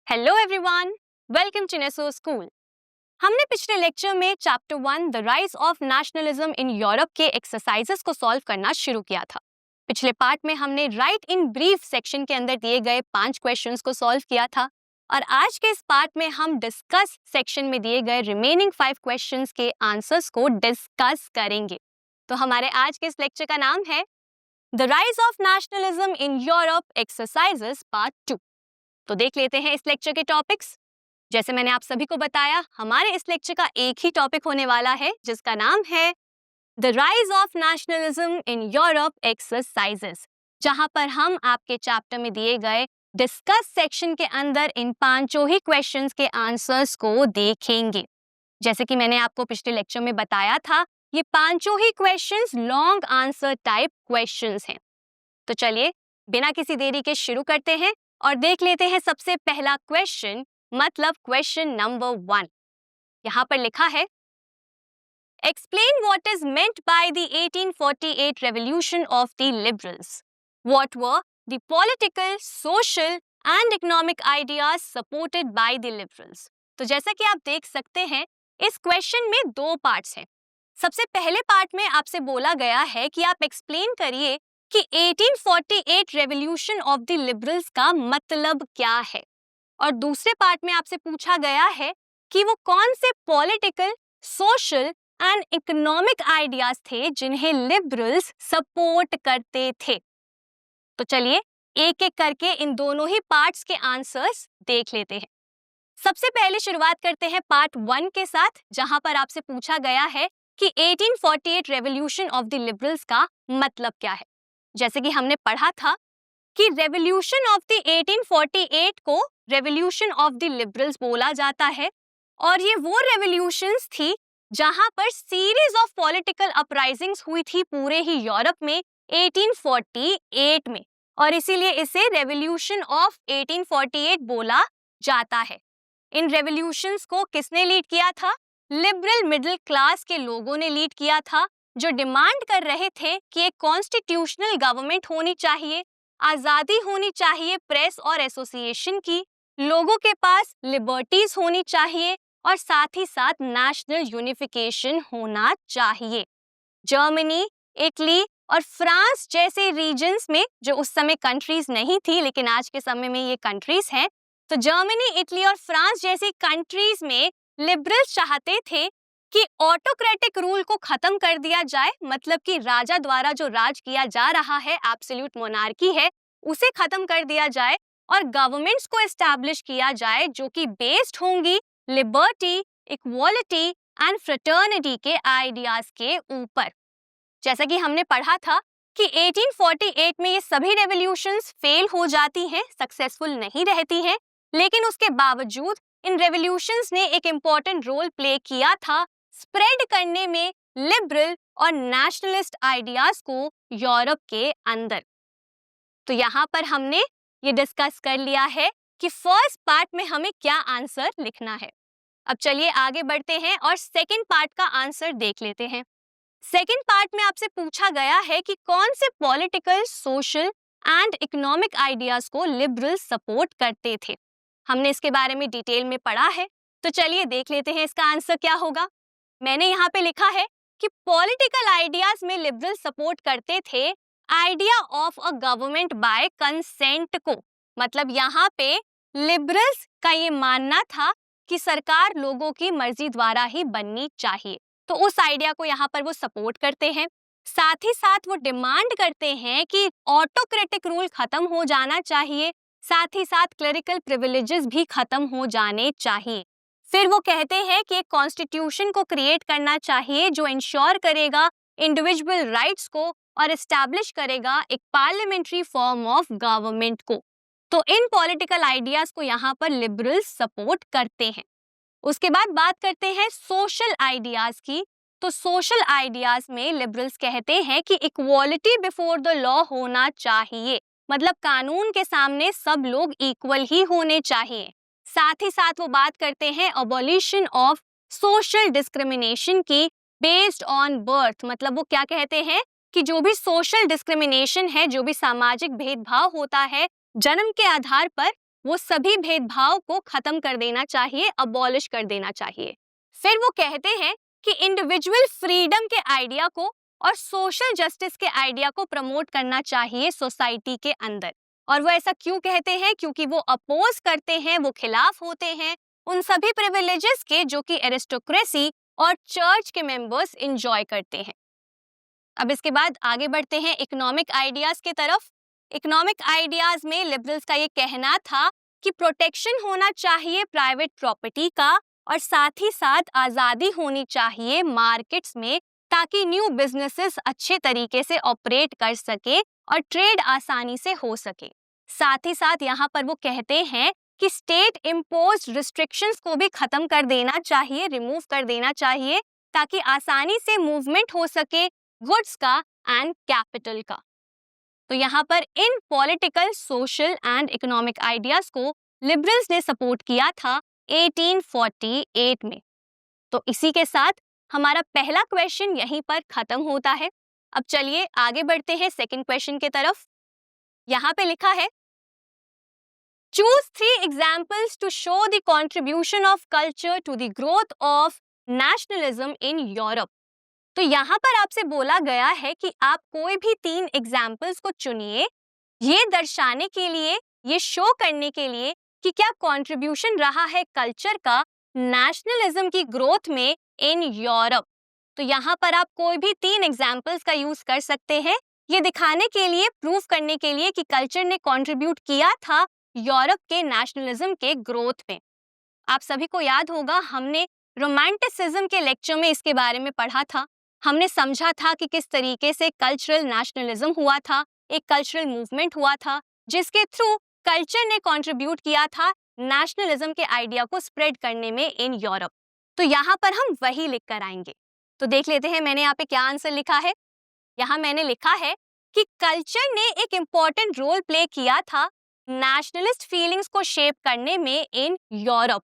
Hello everyone, welcome to Neso school. हमने पिछले lecture में chapter 1 the rise of nationalism in Europe के exercises को सॉल्व करना शुरू किया था। पिछले पार्ट में हमने राइट इन ब्रीफ सेक्शन के अंदर दिए गए 5 क्वेश्चंस को सॉल्व किया था और आज के इस पार्ट में हम डिस्कस सेक्शन में दिए गए रिमेनिंग 5 क्वेश्चंस के आंसर्स को डिस्कस करेंगे। तो हमारे आज के इस लेक्चर का नाम है the rise of nationalism in Europe exercises part 2। तो देख लेते हैं इस लेक्चर के टॉपिक्स। जैसे मैंने आप सभी को बताया, हमारे इस लेक्चर का एक ही टॉपिक होने वाला है जिसका नाम है the rise of nationalism in Europe exercises, जहां पर हम आपके चैप्टर में दिए गए डिस्कस सेक्शन के अंदर इन 5 ही क्वेश्चंस के आंसर्स को देखेंगे। जैसे कि मैंने आपको पिछले लेक्चर में बताया था, ये 5 ही questions long answer type questions हैं। तो चलिए बिना किसी देरी के शुरू करते हैं और देख लेते हैं सबसे पहला क्वेश्चन, मतलब क्वेश्चन नंबर 1। यहाँ पर लिखा है, explain what is meant by the 1848 revolution of the liberals. What were the political, social and economic ideas supported by the liberals. तो जैसा कि आप देख सकते हैं, इस क्वेश्चन में 2 पार्ट्स हैं। सबसे पहले पार्ट में आपसे बोला गया है कि आप एक्सप्लेन करिए कि 1848 रेवोल्यूशन ऑफ द लिबरल्स का मतलब क्या है, और दूसरे पार्ट में आपसे पूछा गया है कि वो कौन से political, social and economic ideas थे जिन्हें लिबरल्स सपोर्ट करते थे। तो चलिए एक एक करके इन दोनों ही पार्ट्स के आंसर्स देख लेते हैं। सबसे पहले शुरुआत करते हैं पार्ट 1 के साथ, जहां पर आपसे पूछा गया है कि 1848 रेवोल्यूशन ऑफ द लिबरल्स का मतलब क्या है। जैसे कि हमने पढ़ा था कि रेवोल्यूशन ऑफ द 1848 को रेवोल्यूशन ऑफ द लिबरल्स बोला जाता है, और ये वो रेवोल्यूशंस थी जहां पर सीरीज ऑफ पॉलिटिकल अपराइजिंग्स हुई थी पूरे ही यूरोप में 1848 में, और इसीलिए इसे रेवोल्यूशन ऑफ 1848 बोला जाता है। इन रेवोल्यूशंस को किसने लीड किया था? लिबरल मिडिल क्लास के लोगों ने लीड किया था, जो डिमांड कर रहे थे कि एक कॉन्स्टिट्यूशनल गवर्नमेंट होनी चाहिए, आज़ादी होनी चाहिए प्रेस और एसोसिएशन की, लोगों के पास लिबर्टीज होनी चाहिए और साथ ही साथ नेशनल यूनिफिकेशन होना चाहिए। जर्मनी, इटली और फ्रांस जैसे रीजन्स में, जो उस समय कंट्रीज नहीं थी लेकिन आज के समय में ये कंट्रीज हैं, तो जर्मनी, इटली और फ्रांस जैसी कंट्रीज में लिबरल्स चाहते थे कि ऑटोक्रेटिक रूल को खत्म कर दिया जाए, मतलब कि राजा द्वारा जो राज किया जा रहा है, एब्सोल्यूट मोनार्की है, उसे खत्म कर दिया जाए और गवर्नमेंट्स को एस्टैब्लिश किया जाए जो कि बेस्ड होंगी लिबर्टी, इक्वालिटी एंड फ्रेटर्निटी के आइडियाज के ऊपर। जैसा कि हमने पढ़ा था कि 1848 में ये सभी रेवोल्यूशंस फेल हो जाती हैं, सक्सेसफुल नहीं रहती हैं, लेकिन उसके बावजूद इन रेवोल्यूशंस ने एक इम्पॉर्टेंट रोल प्ले किया था स्प्रेड करने में लिबरल और नेशनलिस्ट आइडियाज को यूरोप के अंदर। तो यहाँ पर हमने ये डिस्कस कर लिया है कि फर्स्ट पार्ट में हमें क्या आंसर लिखना है। अब चलिए आगे बढ़ते हैं और सेकंड पार्ट का आंसर देख लेते हैं। सेकंड पार्ट में आपसे पूछा गया है कि कौन से political, social and economic ideas को लिबरल्स सपोर्ट करते थे। हमने इसके बारे में डिटेल में पढ़ा है, तो चलिए देख लेते हैं इसका आंसर क्या होगा। मैंने यहाँ पे लिखा है कि पॉलिटिकल आइडियाज में लिबरल्स सपोर्ट करते थे idea of a government by consent को, मतलब यहाँ पे लिबरल्स का ये मानना था कि सरकार लोगों की मर्जी द्वारा ही बननी चाहिए, तो उस आइडिया को यहाँ पर वो सपोर्ट करते हैं। साथ ही साथ वो डिमांड करते हैं कि ऑटोक्रेटिक रूल खत्म हो जाना चाहिए, साथ ही साथ क्लरिकल प्रिविलेजेस भी खत्म हो जाने चाहिए। फिर वो कहते हैं कि एक कॉन्स्टिट्यूशन को क्रिएट करना चाहिए जो इंश्योर करेगा इंडिविजुअल राइट्स को और एस्टैब्लिश करेगा एक पार्लियामेंट्री फॉर्म ऑफ गवर्नमेंट को। तो इन पॉलिटिकल आइडियाज को यहाँ पर लिबरल्स सपोर्ट करते हैं। उसके बाद बात करते हैं सोशल आइडियाज की। तो सोशल आइडियाज में लिबरल्स कहते हैं कि इक्वालिटी बिफोर द लॉ होना चाहिए, मतलब कानून के सामने सब लोग इक्वल ही होने चाहिए। साथ ही साथ वो बात करते हैं अबॉलिशन ऑफ सोशल डिस्क्रिमिनेशन की बेस्ड ऑन बर्थ, मतलब वो क्या कहते हैं कि जो भी सोशल डिस्क्रिमिनेशन है, जो भी सामाजिक भेदभाव होता है जन्म के आधार पर, वो सभी भेदभाव को खत्म कर देना चाहिए, अबॉलिश कर देना चाहिए। फिर वो कहते हैं कि इंडिविजुअल फ्रीडम के आइडिया को और सोशल जस्टिस के आइडिया को प्रमोट करना चाहिए सोसाइटी के अंदर। और वो ऐसा क्यों कहते हैं? क्योंकि वो अपोज करते हैं, वो खिलाफ होते हैं उन सभी प्रिविलेजेस के जो कि एरिस्टोक्रेसी और चर्च के मेंबर्स एंजॉय करते हैं। अब इसके बाद आगे बढ़ते हैं इकोनॉमिक आइडियाज की तरफ। इकोनॉमिक आइडियाज में लिबरल्स का ये कहना था कि प्रोटेक्शन होना चाहिए प्राइवेट प्रॉपर्टी का और साथ ही साथ आज़ादी होनी चाहिए मार्केट्स में, ताकि न्यू बिजनेसेस अच्छे तरीके से ऑपरेट कर सके और ट्रेड आसानी से हो सके। साथ ही साथ यहाँ पर वो कहते हैं कि स्टेट इम्पोज्ड रिस्ट्रिक्शंस को भी खत्म कर देना चाहिए, रिमूव कर देना चाहिए, ताकि आसानी से मूवमेंट हो सके गुड्स का एंड कैपिटल का। तो यहाँ पर इन political, social and economic ideas को लिबरल्स ने सपोर्ट किया था 1848 में। तो इसी के साथ हमारा पहला क्वेश्चन यहीं पर खत्म होता है। अब चलिए आगे बढ़ते हैं सेकंड क्वेश्चन की तरफ। यहाँ पे लिखा है, choose 3 examples to show the contribution of culture to the growth of nationalism in Europe. तो यहाँ पर आपसे बोला गया है कि आप कोई भी 3 एग्जाम्पल्स को चुनिए, ये दर्शाने के लिए, ये शो करने के लिए कि क्या कंट्रीब्यूशन रहा है कल्चर का नेशनलिज्म की ग्रोथ में इन यूरोप। तो यहाँ पर आप कोई भी 3 एग्जाम्पल्स का यूज कर सकते हैं, ये दिखाने के लिए, प्रूव करने के लिए कि कल्चर ने कंट्रीब्यूट किया था यूरोप के नेशनलिज्म के ग्रोथ में। आप सभी को याद होगा, हमने रोमांटिसिज्म के लेक्चर में इसके बारे में पढ़ा था। हमने समझा था कि किस तरीके से कल्चरल नेशनलिज्म हुआ था, एक कल्चरल मूवमेंट हुआ था जिसके थ्रू कल्चर ने कंट्रीब्यूट किया था नेशनलिज्म के आइडिया को स्प्रेड करने में इन यूरोप। तो यहाँ पर हम वही लिख कर आएंगे। तो देख लेते हैं मैंने यहाँ पे क्या आंसर लिखा है। यहाँ मैंने लिखा है कि कल्चर ने एक इम्पॉर्टेंट रोल प्ले किया था नेशनलिस्ट फीलिंग्स को शेप करने में इन यूरोप।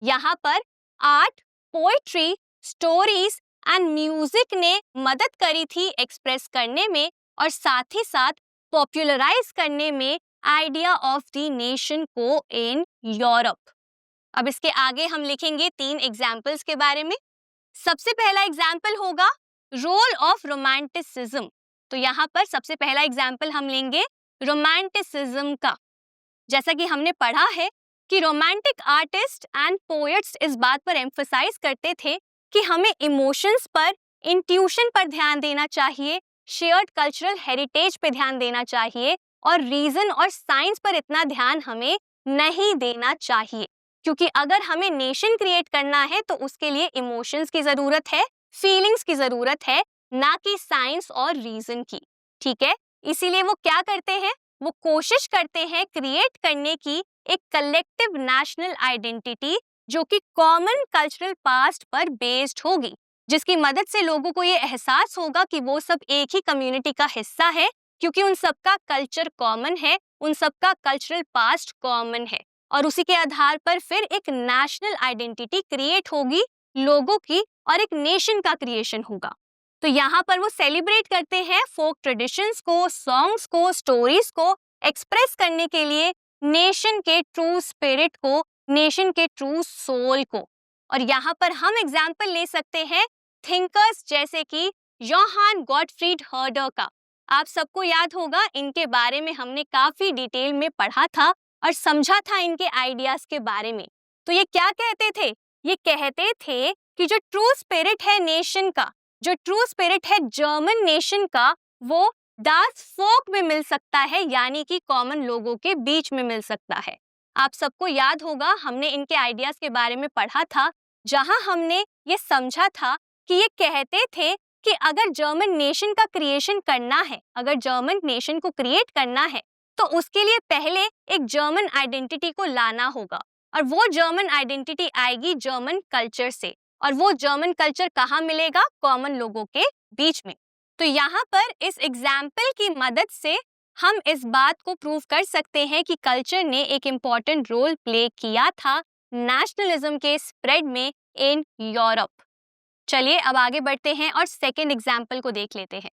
यहाँ पर art, poetry, stories and music ने मदद करी थी एक्सप्रेस करने में और साथ ही साथ पॉपुलराइज करने में आइडिया ऑफ द नेशन को इन यूरोप। अब इसके आगे हम लिखेंगे 3 एग्जाम्पल्स के बारे में। सबसे पहला एग्जाम्पल होगा रोल ऑफ रोमांटिसिज्म। तो यहाँ पर सबसे पहला एग्जाम्पल हम लेंगे रोमांटिसिज्म का। जैसा कि हमने पढ़ा है कि रोमांटिक आर्टिस्ट एंड पोएट्स इस बात पर एम्फसाइज करते थे कि हमें इमोशंस पर, इंट्यूशन पर ध्यान देना चाहिए, शेयर्ड कल्चरल हेरिटेज पे ध्यान देना चाहिए और रीजन और साइंस पर इतना ध्यान हमें नहीं देना चाहिए। क्योंकि अगर हमें नेशन क्रिएट करना है तो उसके लिए इमोशंस की जरूरत है, फीलिंग्स की जरूरत है, ना कि साइंस और रीजन की। ठीक है, इसीलिए वो क्या करते हैं, वो कोशिश करते हैं क्रिएट करने की एक कलेक्टिव नेशनल आइडेंटिटी जो कि कॉमन कल्चरल पास्ट पर बेस्ड होगी, जिसकी मदद से लोगों को ये एहसास होगा कि वो सब एक ही कम्युनिटी का हिस्सा है, क्योंकि उन सबका कल्चर कॉमन है, उन सबका कल्चरल पास्ट कॉमन है और उसी के आधार पर फिर एक नेशनल आइडेंटिटी क्रिएट होगी लोगों की और एक नेशन का क्रिएशन होगा। तो यहाँ पर वो सेलिब्रेट करते हैं फोक ट्रेडिशंस को, सॉन्ग्स को, स्टोरीज को एक्सप्रेस करने के लिए नेशन के ट्रू स्पिरिट को, नेशन के ट्रू सोल को। और यहाँ पर हम एग्जाम्पल ले सकते हैं थिंकर्स जैसे कि योहान गॉटफ्रीड हर्डर का। आप सबको याद होगा, इनके बारे में हमने काफी डिटेल में पढ़ा था और समझा था इनके आइडियाज के बारे में। तो ये क्या कहते थे, ये कहते थे कि जो ट्रू स्पिरिट है नेशन का, जो ट्रू स्पिरिट है जर्मन नेशन का, वो दास फोक में मिल सकता है, यानी कि कॉमन लोगों के बीच में मिल सकता है। आप सबको याद होगा, हमने इनके आइडियाज के बारे में पढ़ा था, जहां हमने ये समझा था कि ये कहते थे कि अगर जर्मन नेशन का क्रिएशन करना है, अगर जर्मन नेशन को क्रिएट करना है, तो उसके लिए पहले एक जर्मन आइडेंटिटी को लाना होगा और वो जर्मन आइडेंटिटी आएगी जर्मन कल्चर से। और वो जर्मन कल्चर कहाँ मिलेगा, कॉमन लोगों के बीच में। तो यहाँ पर इस एग्जाम्पल की मदद से हम इस बात को प्रूव कर सकते हैं कि कल्चर ने एक इम्पॉर्टेंट रोल प्ले किया था नेशनलिज्म के स्प्रेड में इन यूरोप। चलिए अब आगे बढ़ते हैं और सेकेंड एग्जाम्पल को देख लेते हैं।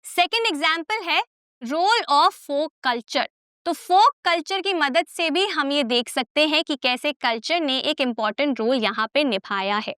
सेकेंड एग्जाम्पल है रोल ऑफ फोक कल्चर। तो फोक कल्चर की मदद से भी हम ये देख सकते हैं कि कैसे कल्चर ने एक इम्पॉर्टेंट रोल यहाँ पे निभाया है।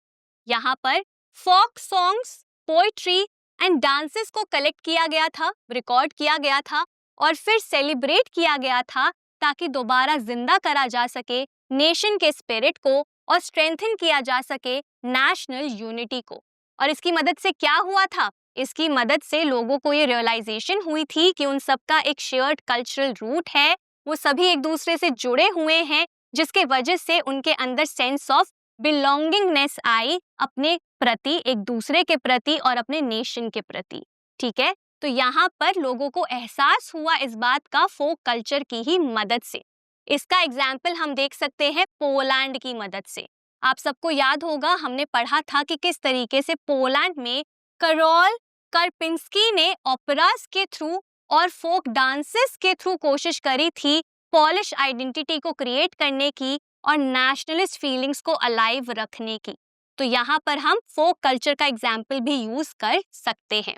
यहाँ पर folk songs, poetry and dances को कलेक्ट किया गया था, रिकॉर्ड किया गया था और फिर सेलिब्रेट किया गया था ताकि दोबारा जिंदा करा जा सके नेशन के स्पिरिट को और स्ट्रेंथन किया जा सके नेशनल यूनिटी को। और इसकी मदद से क्या हुआ था? इसकी मदद से लोगों को ये रियलाइजेशन हुई थी कि उन सबका एक शेयर्ड कल्चरल रूट है, वो सभी एक दूसरे से जुड़े हुए हैं, जिसके वजह से उनके अंदर सेंस ऑफ बिलोंगिंगनेस आई अपने प्रति, एक दूसरे के प्रति और अपने नेशन के प्रति। ठीक है, तो यहाँ पर लोगों को एहसास हुआ इस बात का फोक कल्चर की ही मदद से। इसका एग्जाम्पल हम देख सकते हैं पोलैंड की मदद से। आप सबको याद होगा, हमने पढ़ा था कि किस तरीके से पोलैंड में करोल करपिंस्की ने ओपेरास के थ्रू और फोक डांसेस के थ्रू कोशिश करी थी पॉलिश आइडेंटिटी को क्रिएट करने की और नेशनलिस्ट फीलिंग्स को अलाइव रखने की। तो यहाँ पर हम फोक कल्चर का एग्जाम्पल भी यूज कर सकते हैं।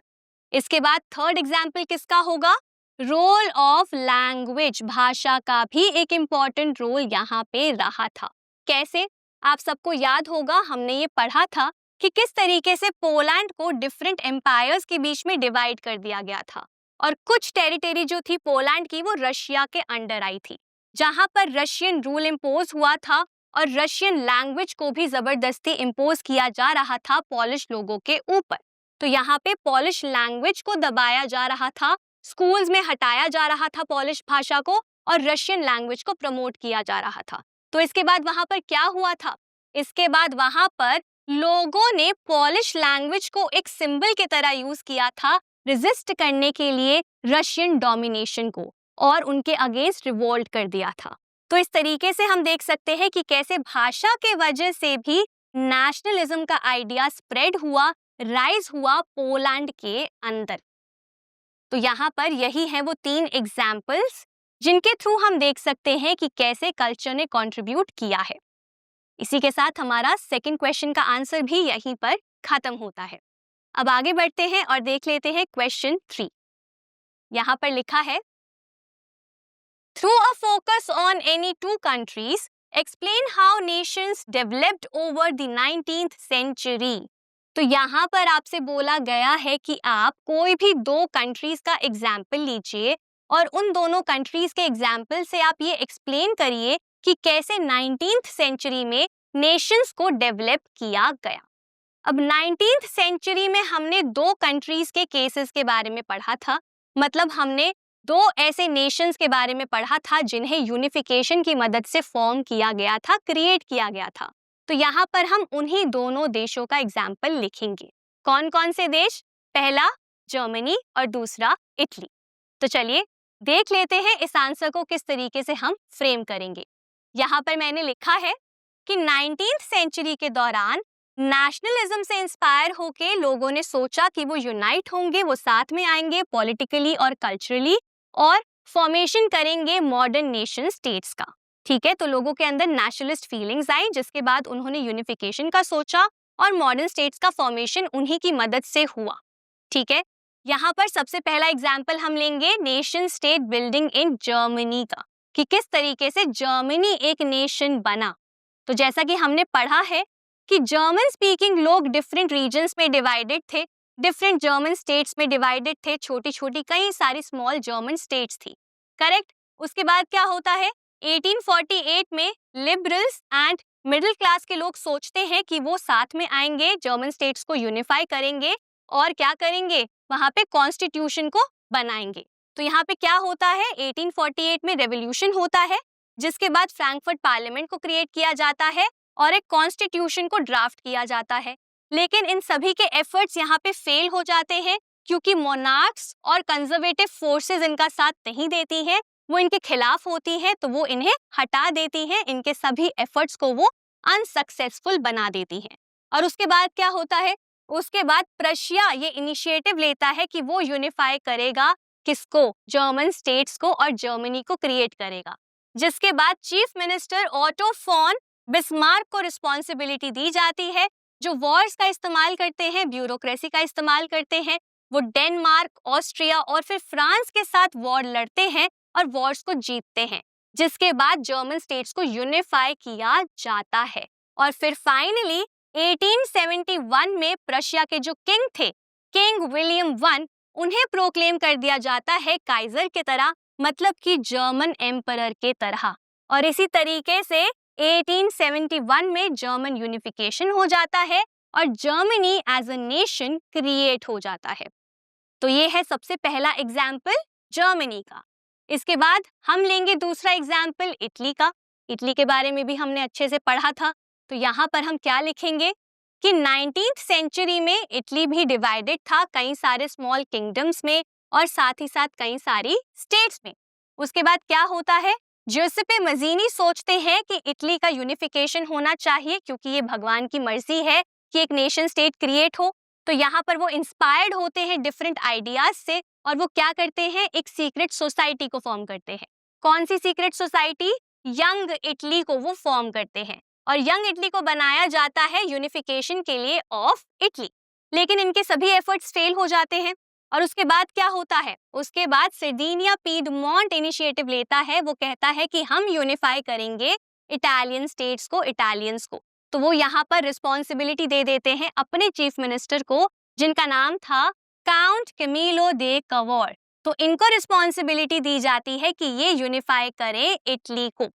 इसके बाद थर्ड एग्जाम्पल किसका होगा? रोल ऑफ लैंग्वेज, भाषा का भी एक इम्पॉर्टेंट रोल यहाँ पे रहा था। कैसे? आप सबको याद होगा, हमने ये पढ़ा था कि किस तरीके से पोलैंड को डिफरेंट एम्पायर्स के बीच में डिवाइड कर दिया गया था और कुछ टेरिटरी जो थी पोलैंड की वो रशिया के अंडर आई थी, जहां पर रशियन रूल इम्पोज हुआ था और रशियन लैंग्वेज को भी जबरदस्ती इम्पोज किया जा रहा था पॉलिश लोगों के ऊपर। तो यहाँ पे पॉलिश लैंग्वेज को दबाया जा रहा था, स्कूल्स में हटाया जा रहा था पॉलिश भाषा को और रशियन लैंग्वेज को प्रमोट किया जा रहा था। तो इसके बाद वहां पर क्या हुआ था? इसके बाद वहां पर लोगों ने पॉलिश लैंग्वेज को एक सिंबल की तरह यूज किया था रेजिस्ट करने के लिए रशियन डोमिनेशन को और उनके अगेंस्ट रिवोल्ट कर दिया था। तो इस तरीके से हम देख सकते हैं कि कैसे भाषा के वजह से भी नेशनलिज्म का आइडिया स्प्रेड हुआ, राइज हुआ पोलैंड के अंदर। तो यहाँ पर यही है वो 3 एग्जाम्पल्स जिनके थ्रू हम देख सकते हैं कि कैसे कल्चर ने कंट्रीब्यूट किया है। इसी के साथ हमारा सेकंड क्वेश्चन का आंसर भी यहीं पर खत्म होता है। अब आगे बढ़ते हैं और देख लेते हैं क्वेश्चन 3। यहाँ पर लिखा है, through a focus on any 2 countries, explain how nations developed over the 19th century। तो यहाँ पर आपसे बोला गया है कि आप कोई भी 2 कंट्रीज का एग्जाम्पल लीजिए और उन दोनों कंट्रीज के एग्जाम्पल से आप ये एक्सप्लेन करिए कि कैसे 19th सेंचुरी में नेशंस को डेवलप किया गया। अब 19th सेंचुरी में हमने 2 कंट्रीज के केसेस के बारे में पढ़ा था, मतलब हमने 2 ऐसे नेशंस के बारे में पढ़ा था जिन्हें यूनिफिकेशन की मदद से फॉर्म किया गया था, क्रिएट किया गया था। तो यहाँ पर हम उन्हीं दोनों देशों का एग्जाम्पल लिखेंगे। कौन कौन से देश? पहला जर्मनी और दूसरा इटली। तो चलिए देख लेते हैं इस आंसर को किस तरीके से हम फ्रेम करेंगे। यहाँ पर मैंने लिखा है कि 19th सेंचुरी के दौरान नेशनलिज्म से इंस्पायर होके लोगों ने सोचा कि वो यूनाइट होंगे, वो साथ में आएंगे पॉलिटिकली और कल्चरली और फॉर्मेशन करेंगे मॉडर्न नेशन स्टेट्स का। ठीक है, तो लोगों के अंदर नेशनलिस्ट फीलिंग्स आई, जिसके बाद उन्होंने यूनिफिकेशन का सोचा और मॉडर्न स्टेट्स का फॉर्मेशन उन्हीं की मदद से हुआ। ठीक है, यहाँ पर सबसे पहला एग्जाम्पल हम लेंगे nation state building in Germany का, कि किस तरीके से जर्मनी एक नेशन बना। तो जैसा कि हमने पढ़ा है कि जर्मन स्पीकिंग लोग डिफरेंट रीजन्स में डिवाइडेड थे, डिफरेंट जर्मन स्टेट्स में डिवाइडेड थे, छोटी छोटी कई सारी स्मॉल जर्मन स्टेट्स थी। करेक्ट। उसके बाद क्या होता है, 1848 में लिबरल्स एंड मिडिल क्लास के लोग सोचते हैं कि वो साथ में आएंगे, जर्मन स्टेट्स को यूनिफाई करेंगे और क्या करेंगे, वहां पे कॉन्स्टिट्यूशन को बनाएंगे। तो यहाँ पे क्या होता है, 1848 में रेवोल्यूशन होता है, जिसके बाद फ्रैंकफर्ट पार्लियामेंट को क्रिएट किया जाता है और एक कॉन्स्टिट्यूशन को ड्राफ्ट किया जाता है। लेकिन इन सभी के एफर्ट्स यहाँ पे फेल हो जाते हैं क्योंकि मोनार्क्स और कंजर्वेटिव फोर्सेस इनका साथ नहीं देती हैं, वो इनके खिलाफ होती हैं, तो वो इन्हें हटा देती हैं, इनके सभी एफर्ट्स को वो अनसक्सेसफुल बना देती हैं। और उसके बाद क्या होता है, उसके बाद प्रशिया ये इनिशिएटिव लेता है कि वो यूनिफाई करेगा किसको, जर्मन स्टेट्स को और जर्मनी को क्रिएट करेगा। जिसके बाद chief minister Otto von Bismarck को रिस्पॉन्सिबिलिटी दी जाती है, जो वॉर्स का इस्तेमाल करते हैं, ब्यूरोक्रेसी का इस्तेमाल करते हैं। वो डेनमार्क, ऑस्ट्रिया और फिर फ्रांस के साथ वॉर लड़ते हैं और वॉर्स को जीतते हैं, जिसके बाद जर्मन स्टेट्स को यूनिफाई किया जाता है। और फिर फाइनली 1871 में प्रशिया के जो किंग थे, किंग विलियम वन, उन्हें प्रोक्लेम कर दिया जाता है काइजर की तरह, मतलब कि जर्मन एम्परर के तरह। और इसी तरीके से 1871 में जर्मन यूनिफिकेशन हो जाता है और Germany as a nation create हो जाता है। तो ये है सबसे पहला एग्जाम्पल जर्मनी का। इसके बाद हम लेंगे दूसरा एग्जाम्पल इटली का। इटली के बारे में भी हमने अच्छे से पढ़ा था। तो यहाँ पर हम क्या लिखेंगे कि 19th सेंचुरी में इटली भी डिवाइडेड था कई सारे स्मॉल किंगडम्स में और साथ ही साथ कई सारी स्टेट्स में। उसके बाद क्या होता है, ज्यूसेppe मज़ीनी सोचते हैं कि इटली का यूनिफिकेशन होना चाहिए क्योंकि ये भगवान की मर्जी है कि एक नेशन स्टेट क्रिएट हो। तो यहाँ पर वो इंस्पायर्ड होते हैं डिफरेंट आइडियाज से और वो क्या करते हैं, एक सीक्रेट सोसाइटी को फॉर्म करते हैं। कौन सी सीक्रेट सोसाइटी? यंग इटली को वो फॉर्म करते हैं और यंग इटली को बनाया जाता है यूनिफिकेशन के लिए ऑफ इटली। लेकिन इनके सभी एफर्ट्स फेल हो जाते हैं और उसके बाद क्या होता है, उसके बाद सर्दिनिया पीडमोंट इनिशिएटिव लेता है। वो कहता है कि हम यूनिफाई करेंगे इटालियन स्टेट्स को, इटालियंस को। तो वो यहाँ पर रिस्पॉन्सिबिलिटी दे देते हैं अपने चीफ मिनिस्टर को, जिनका नाम था काउंट कैमिलो दे कवोर। तो इनको रिस्पॉन्सिबिलिटी दी जाती है कि ये यूनिफाई करें इटली को।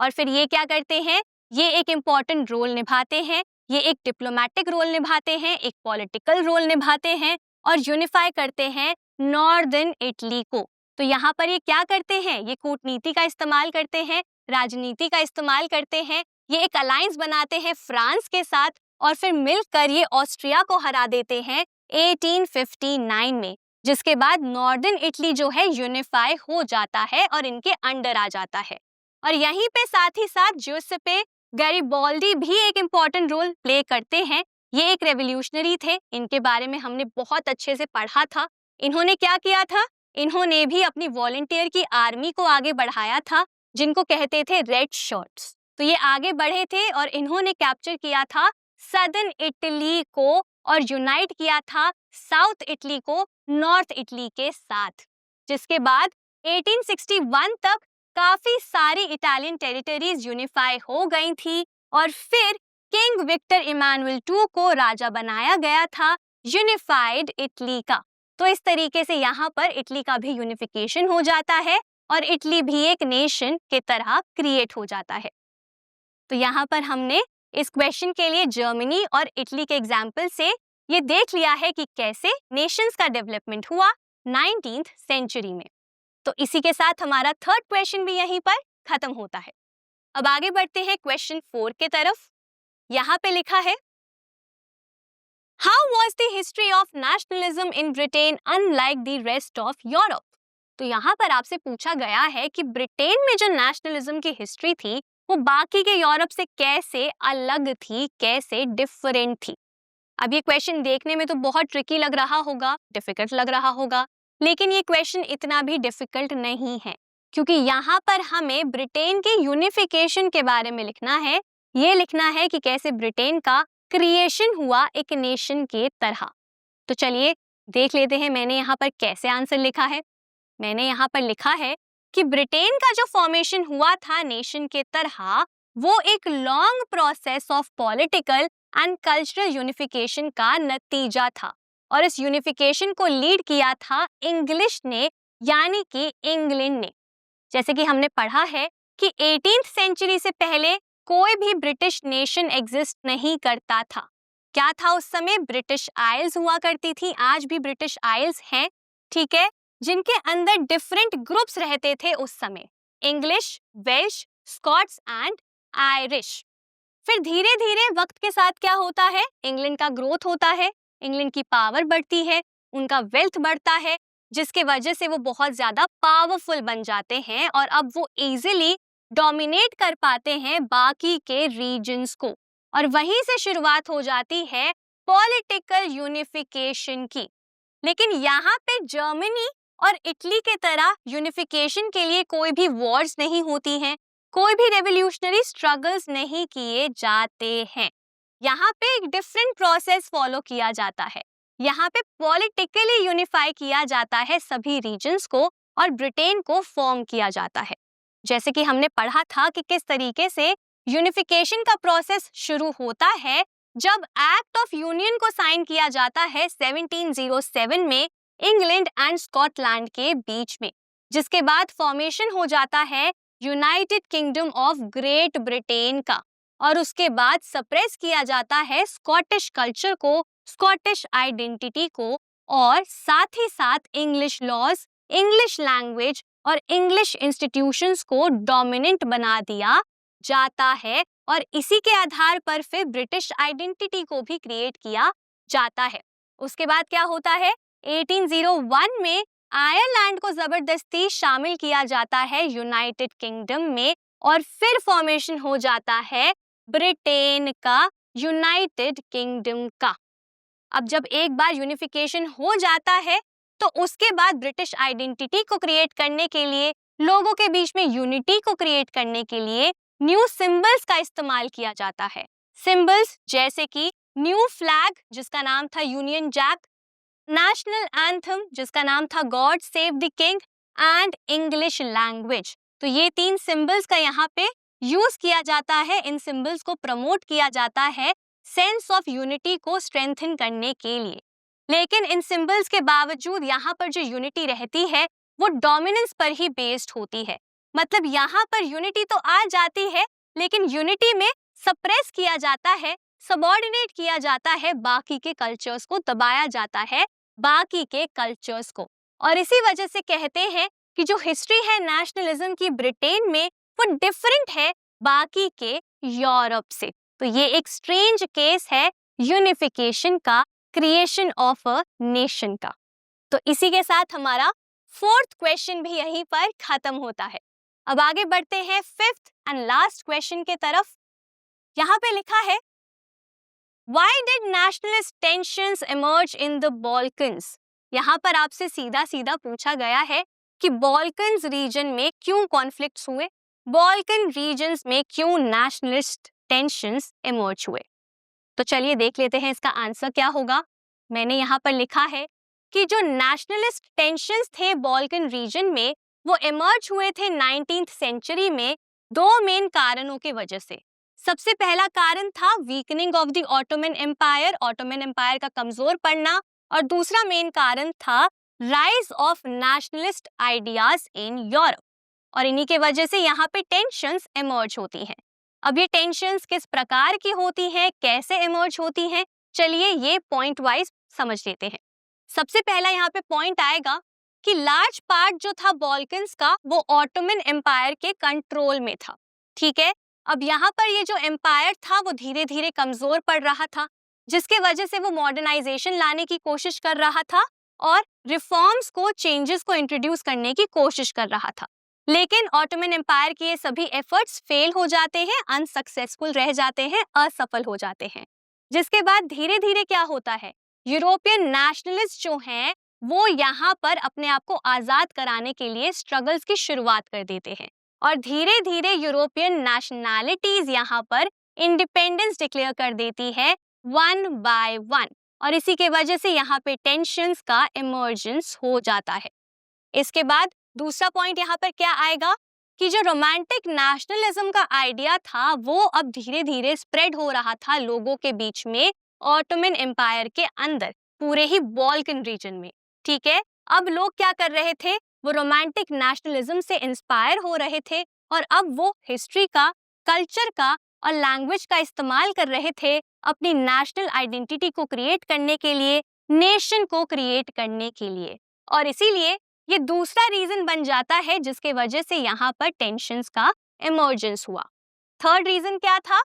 और फिर ये क्या करते हैं, ये एक इम्पॉर्टेंट रोल निभाते हैं, ये एक डिप्लोमेटिक रोल निभाते हैं, एक पॉलिटिकल रोल निभाते हैं और यूनिफाई करते हैं नॉर्दर्न इटली को। तो यहाँ पर ये क्या करते हैं, ये कूटनीति का इस्तेमाल करते हैं, राजनीति का इस्तेमाल करते हैं, ये एक अलायंस बनाते हैं फ्रांस के साथ और फिर मिलकर ये ऑस्ट्रिया को हरा देते हैं 1859 में, जिसके बाद नॉर्दर्न इटली जो है यूनिफाई हो जाता है और इनके अंडर आ जाता है। और यहीं पे साथ ही साथ ज्यूसेppe गैरिबाल्डी भी एक इम्पॉर्टेंट रोल प्ले करते हैं। ये एक रेवोल्यूशनरी थे, इनके बारे में हमने बहुत अच्छे से पढ़ा था। इन्होंने क्या किया था, इन्होंने भी अपनी वॉलंटियर की आर्मी को आगे बढ़ाया था, जिनको कहते थे रेड शर्ट्स। तो ये आगे बढ़े थे और इन्होंने कैप्चर किया था सदर्न इटली को और यूनाइट किया था साउथ इटली को नॉर्थ इटली के साथ, जिसके बाद 1861 तक काफी सारी इटालियन टेरिटरीज यूनिफाई हो गई थी और फिर किंग विक्टर इमानुएल II को राजा बनाया गया था यूनिफाइड इटली का। तो इस तरीके से यहाँ पर इटली का भी यूनिफिकेशन हो जाता है और इटली भी एक नेशन के तरह क्रिएट हो जाता है। तो यहाँ पर हमने इस क्वेश्चन के लिए जर्मनी और इटली के एग्जाम्पल से ये देख लिया है कि कैसे नेशंस का डेवलपमेंट हुआ 19th सेंचुरी में। तो इसी के साथ हमारा थर्ड क्वेश्चन भी यहीं पर खत्म होता है। अब आगे बढ़ते हैं क्वेश्चन 4 के तरफ। यहाँ पे लिखा है, how was the history of nationalism in Britain unlike the rest of Europe? तो यहाँ पर आपसे पूछा गया है कि ब्रिटेन में जो नेशनलिज्म की हिस्ट्री थी वो बाकी के यूरोप से कैसे अलग थी, कैसे डिफरेंट थी। अब ये क्वेश्चन देखने में तो बहुत ट्रिकी लग रहा होगा, डिफिकल्ट लग रहा होगा, लेकिन ये क्वेश्चन इतना भी डिफिकल्ट नहीं है क्योंकि यहाँ पर हमें ब्रिटेन के यूनिफिकेशन के बारे में लिखना है। ये लिखना है कि कैसे ब्रिटेन का क्रिएशन हुआ एक नेशन के तरह। तो चलिए देख लेते हैं मैंने यहाँ पर कैसे आंसर लिखा है। मैंने यहाँ पर लिखा है कि ब्रिटेन का जो फॉर्मेशन हुआ था नेशन के तरह वो एक long process of political and cultural unification का नतीजा था और इस यूनिफिकेशन को लीड किया था इंग्लिश ने, यानी कि इंग्लैंड ने। जैसे कि हमने पढ़ा है कि 18th सेंचुरी से पहले कोई भी ब्रिटिश नेशन एग्जिस्ट नहीं करता था। क्या था उस समय? ब्रिटिश आइल्स हुआ करती थी, आज भी ब्रिटिश आइल्स हैं, ठीक है, जिनके अंदर डिफरेंट ग्रुप्स रहते थे उस समय, English, Welsh, Scots and Irish. फिर धीरे धीरे वक्त के साथ क्या होता है, इंग्लैंड का ग्रोथ होता है, इंग्लैंड की पावर बढ़ती है, उनका वेल्थ बढ़ता है, जिसके वजह से वो बहुत ज्यादा पावरफुल बन जाते हैं और अब वो इजीली डोमिनेट कर पाते हैं बाकी के रीजन्स को। और वहीं से शुरुआत हो जाती है पॉलिटिकल यूनिफिकेशन की। लेकिन यहाँ पे जर्मनी और इटली के तरह यूनिफिकेशन के लिए कोई भी वॉर्स नहीं होती हैं, कोई भी रेवोल्यूशनरी स्ट्रगल्स नहीं किए जाते हैं। यहाँ पे एक डिफरेंट प्रोसेस फॉलो किया जाता है। यहाँ पे पॉलिटिकली यूनिफाई किया जाता है सभी रीजन्स को और ब्रिटेन को फॉर्म किया जाता है। जैसे कि हमने पढ़ा था कि किस तरीके से यूनिफिकेशन का प्रोसेस शुरू होता है जब एक्ट ऑफ यूनियन को साइन किया जाता है 1707 में इंग्लैंड एंड स्कॉटलैंड के बीच में, जिसके बाद फॉर्मेशन हो जाता है United kingdom of great Britain का, और उसके बाद सप्रेस किया जाता है स्कॉटिश कल्चर को, स्कॉटिश आइडेंटिटी को, और साथ ही साथ इंग्लिश लॉज, इंग्लिश लैंग्वेज और इंग्लिश इंस्टीट्यूशंस को डोमिनेंट बना दिया जाता है, और इसी के आधार पर फिर ब्रिटिश आइडेंटिटी को भी क्रिएट किया जाता है। उसके बाद क्या होता है, 1801 में आयरलैंड को जबरदस्ती शामिल किया जाता है यूनाइटेड किंगडम में, और फिर फॉर्मेशन हो जाता है ब्रिटेन का, यूनाइटेड किंगडम का। अब जब एक बार यूनिफिकेशन हो जाता है तो उसके बाद ब्रिटिश आइडेंटिटी को क्रिएट करने के लिए, लोगों के बीच में यूनिटी को क्रिएट करने के लिए न्यू सिंबल्स का इस्तेमाल किया जाता है। सिंबल्स जैसे कि न्यू फ्लैग जिसका नाम था यूनियन जैक, नेशनल एंथम जिसका नाम था God save the king, and English language. तो ये 3 सिंबल्स का यहाँ पे यूज किया जाता है, इन सिंबल्स को प्रमोट किया जाता है सेंस ऑफ यूनिटी को स्ट्रेंथन करने के लिए। लेकिन इन सिंबल्स के बावजूद यहाँ पर जो यूनिटी रहती है वो डोमिनेंस पर ही बेस्ड होती है। मतलब यहाँ पर यूनिटी तो आ जाती है, लेकिन यूनिटी में सप्रेस किया जाता है, सबऑर्डिनेट किया जाता है, बाकी के कल्चर्स को दबाया जाता है, बाकी के कल्चर्स को। और इसी वजह से कहते हैं कि जो हिस्ट्री है नेशनलिज्म की ब्रिटेन में वो डिफरेंट है बाकी के यूरोप से। तो ये एक स्ट्रेंज केस है यूनिफिकेशन का, क्रिएशन ऑफ अ नेशन का। तो इसी के साथ हमारा 4th क्वेश्चन भी यहीं पर खत्म होता है। अब आगे बढ़ते हैं 5th एंड लास्ट क्वेश्चन के तरफ। यहाँ पे लिखा है, Why did nationalist tensions emerge in the Balkans? यहाँ पर आपसे सीधा सीधा पूछा गया है कि बॉल्कन्स रीजन में क्यों कॉन्फ्लिक्ट्स हुए, बॉल्कन रीजन्स में क्यों नेशनलिस्ट टेंशंस इमर्ज हुए। तो चलिए देख लेते हैं इसका आंसर क्या होगा। मैंने यहाँ पर लिखा है कि जो नेशनलिस्ट टेंशंस थे बॉल्कन रीजन में वो इमर्ज हुए थे 19th सेंचुरी में 2 मेन कारणों की वजह से। सबसे पहला कारण था weakening of the Ottoman empire, Ottoman empire का कमजोर पड़ना, और दूसरा मेन कारण था rise of nationalist ideas in Europe, और इन्हीं के वजह से यहाँ पे टेंशंस इमर्ज होती हैं। अब ये टेंशंस किस प्रकार की होती हैं, कैसे इमर्ज होती हैं, चलिए ये पॉइंट वाइज समझ लेते हैं। सबसे पहला यहाँ पे पॉइंट आएगा कि लार्ज पार्ट जो था बॉल्कन्स का वो ऑटोमन एम्पायर के कंट्रोल में था। ठीक है, अब यहाँ पर ये जो एम्पायर था वो धीरे धीरे कमजोर पड़ रहा था, जिसके वजह से वो मॉडर्नाइजेशन लाने की कोशिश कर रहा था और रिफॉर्म्स को, चेंजेस को इंट्रोड्यूस करने की कोशिश कर रहा था। लेकिन ऑटोमन एम्पायर के ये सभी एफर्ट्स फेल हो जाते हैं, अनसक्सेसफुल रह जाते हैं, असफल हो जाते हैं। जिसके बाद धीरे धीरे क्या होता है, यूरोपियन नेशनलिस्ट जो हैं वो यहाँ पर अपने आप को आजाद कराने के लिए स्ट्रगल्स की शुरुआत कर देते हैं, और धीरे धीरे यूरोपियन नेशनैलिटीज यहाँ पर इंडिपेंडेंस डिक्लेयर कर देती है 1 by 1, और इसी के वजह से यहाँ पे टेंशंस का इमर्जेंस हो जाता है। इसके बाद दूसरा पॉइंट यहाँ पर क्या आएगा कि जो रोमांटिक नेशनलिज्म का आइडिया था वो अब धीरे धीरे स्प्रेड हो रहा था लोगों के बीच में, ऑटोमन एम्पायर के अंदर, पूरे ही बॉल्कन रीजन में। ठीक है, अब लोग क्या कर रहे थे, वो रोमांटिक नेशनलिज्म से इंस्पायर हो रहे थे, और अब वो हिस्ट्री का, कल्चर का और लैंग्वेज का इस्तेमाल कर रहे थे अपनी नेशनल आइडेंटिटी को क्रिएट करने के लिए, नेशन को क्रिएट करने के लिए। और इसीलिए ये दूसरा रीजन बन जाता है जिसके वजह से यहाँ पर टेंशंस का इमर्जेंस हुआ। थर्ड रीजन क्या था,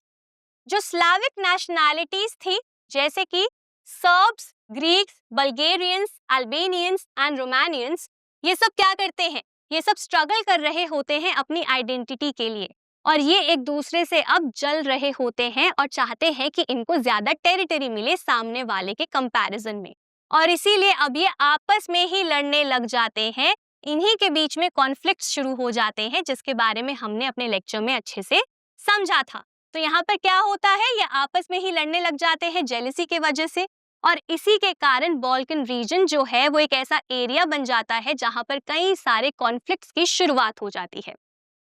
जो स्लाविक नेशनैलिटीज थी जैसे कि सर्ब्स, ग्रीक्स, बल्गेरियंस, अल्बेनियंस एंड रोमानियंस, ये सब क्या करते हैं, ये सब स्ट्रगल कर रहे होते हैं अपनी आइडेंटिटी के लिए, और ये एक दूसरे से अब जल रहे होते हैं और चाहते हैं कि इनको ज्यादा टेरिटरी मिले सामने वाले के कंपैरिजन में, और इसीलिए अब ये आपस में ही लड़ने लग जाते हैं, इन्हीं के बीच में कॉन्फ्लिक्ट शुरू हो जाते हैं, जिसके बारे में हमने अपने लेक्चर में अच्छे से समझा था। तो यहाँ पर क्या होता है, ये आपस में ही लड़ने लग जाते हैं जेलिसी के वजह से, और इसी के कारण बाल्कन रीजन जो है वो एक ऐसा एरिया बन जाता है जहां पर कई सारे कॉन्फ्लिक्ट्स की शुरुआत हो जाती है।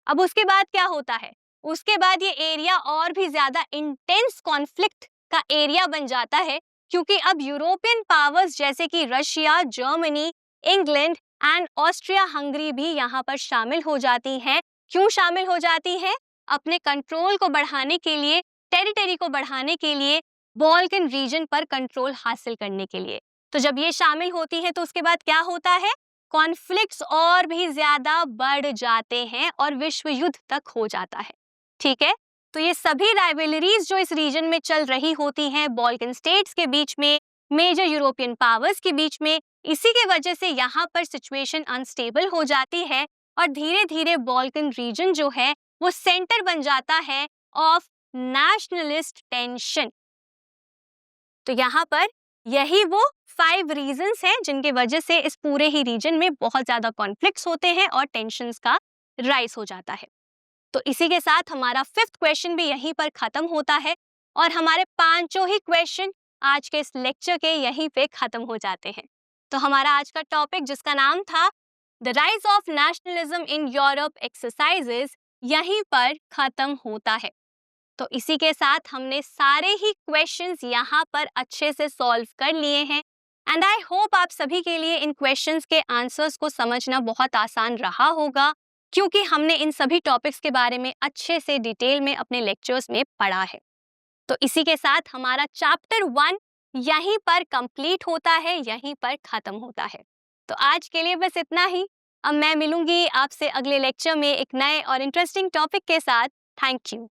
अब उसके बाद क्या होता है, उसके बाद ये एरिया और भी ज्यादा इंटेंस कॉन्फ्लिक्ट का एरिया बन जाता है, क्योंकि अब यूरोपियन पावर्स जैसे कि Russia, Germany, England and Austria Hungary भी यहाँ पर शामिल हो जाती हैं। क्यों शामिल हो जाती हैं? अपने कंट्रोल को बढ़ाने के लिए, टेरिटरी को बढ़ाने के लिए, बाल्कन रीजन पर कंट्रोल हासिल करने के लिए। तो जब ये शामिल होती है तो उसके बाद क्या होता है, कॉन्फ्लिक्ट्स और भी ज्यादा बढ़ जाते हैं और विश्व युद्ध तक हो जाता है। ठीक है, तो ये सभी राइवलरीज जो इस रीजन में चल रही होती हैं बाल्कन स्टेट्स के बीच में, मेजर यूरोपियन पावर्स के बीच में, इसी के वजह से यहाँ पर सिचुएशन अनस्टेबल हो जाती है और धीरे धीरे बाल्कन रीजन जो है वो सेंटर बन जाता है ऑफ नेशनलिस्ट टेंशन। तो यहाँ पर यही वो 5 रीजंस हैं जिनके वजह से इस पूरे ही रीजन में बहुत ज्यादा कॉन्फ्लिक्ट्स होते हैं और टेंशंस का राइज हो जाता है। तो इसी के साथ हमारा 5th क्वेश्चन भी यहीं पर खत्म होता है और हमारे पांचों ही क्वेश्चन आज के इस लेक्चर के यहीं पे खत्म हो जाते हैं। तो हमारा आज का टॉपिक जिसका नाम था the rise of nationalism in Europe exercises यहीं पर खत्म होता है। तो इसी के साथ हमने सारे ही क्वेश्चंस यहाँ पर अच्छे से सॉल्व कर लिए हैं एंड आई होप आप सभी के लिए इन क्वेश्चंस के आंसर्स को समझना बहुत आसान रहा होगा, क्योंकि हमने इन सभी टॉपिक्स के बारे में अच्छे से डिटेल में अपने लेक्चर्स में पढ़ा है। तो इसी के साथ हमारा चैप्टर 1 यहीं पर कंप्लीट होता है, यहीं पर खत्म होता है। तो आज के लिए बस इतना ही। अब मैं मिलूंगी आपसे अगले लेक्चर में एक नए और इंटरेस्टिंग टॉपिक के साथ। Thank you.